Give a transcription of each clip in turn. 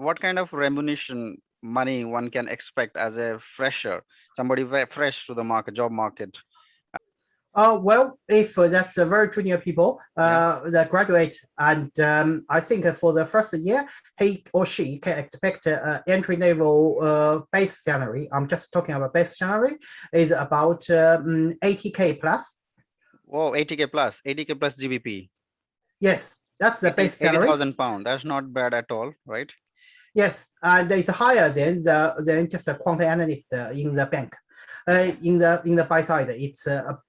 what kind of remuneration money one can expect as a fresher, somebody very fresh to the market, job market? Well, if that's a very junior people that graduate, and I think for the first year, he or she can expect entry level base salary. I'm just talking about base salary is about 80K plus. Oh, 80K plus, 80K plus GBP. Yes, that's the base salary. 80,000 pound. That's not bad at all, right? Yes, and it's higher than just a quant analyst in the bank. In the buy side, it's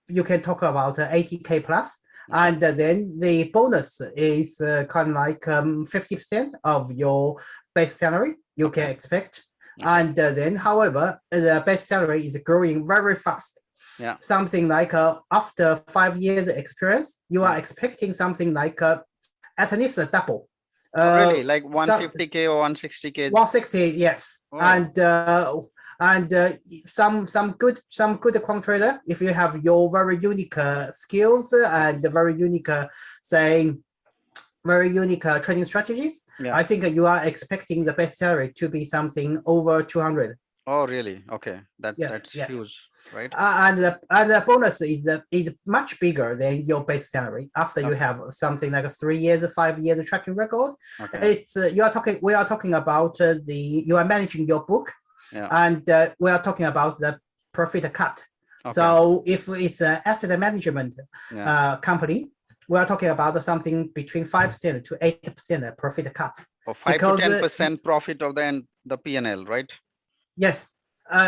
you can talk about 80K plus, and then the bonus is kind of like 50% of your base salary you can expect. And then, however, the base salary is growing very fast. Yeah. Something like after 5 years experience, you are expecting something like at least a double. Really, like 150K or 160K? 160, yes. Oh. And some good quant trader, if you have your very unique skills and very unique trading strategies, I think you are expecting the base salary to be something over 200. Oh, really? Okay, that's huge, right? And the bonus is much bigger than your base salary after you have something like a 3 years, 5 years tracking record. It's we are talking about you are managing your book, and we are talking about the profit cut. So if it's an asset management company, we are talking about something between 5% to 8% profit cut. Or 5 to 10% profit of the P&L, right? Yes,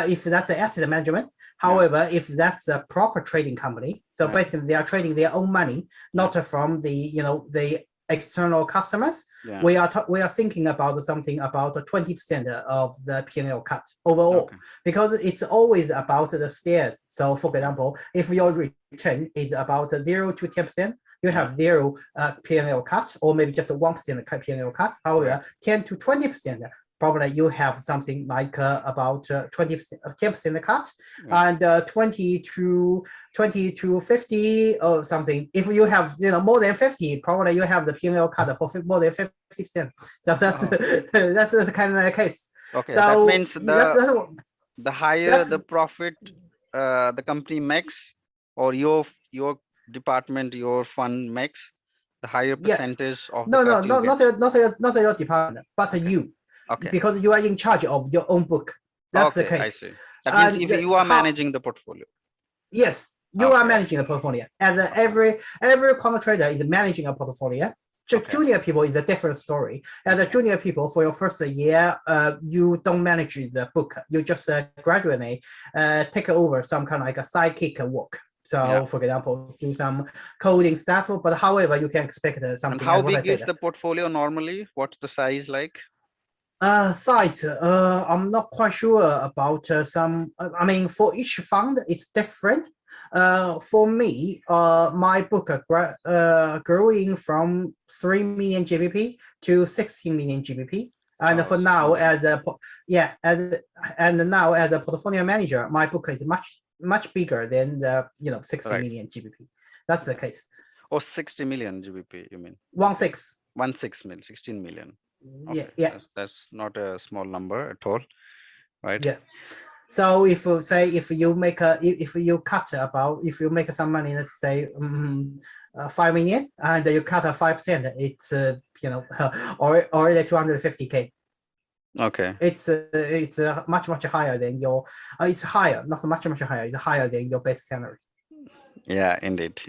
if that's the asset management. However, if that's a proper trading company, so basically they are trading their own money, not from the external customers. We are thinking about something about 20% of the P&L cut overall, because it's always about the stairs. So for example, if your return is about 0 to 10%, you have 0 P&L cut, or maybe just 1% P&L cut. However, 10 to 20%, probably you have something like about 20%, 10% cut, and 20 to 50 or something. If you have more than 50, probably you have the P&L cut for more than 50%. So that's that's the kind of case. Okay, so that means the higher the profit the company makes, or your department, your fund makes, the higher percentage of the cut you get. Not your department, but you. Because you are in charge of your own book. That's the case. I see. That means if you are managing the portfolio. Yes, you are managing a portfolio. And every quant trader is managing a portfolio. Junior people is a different story. As a junior people, for your first year, you don't manage the book. You just gradually take over some kind of like a sidekick work. So, for example, do some coding stuff. But however, you can expect something. And how big is the portfolio normally? What's the size like? Size, I'm not quite sure about some. I mean, for each fund, it's different. For me, my book growing from 3 million GBP to 16 million GBP. And for now, as a portfolio manager, my book is much bigger than the 60 million GBP. That's the case. Oh, 60 million GBP, you mean? 16 million, 16 million. Okay. That's not a small number at all, right? Yeah. So if you make if you make some money, let's say 5 million, and you cut 5%, it's already 250K. Okay. It's much higher than your. It's higher, not much higher. It's higher than your base salary. Yeah, indeed.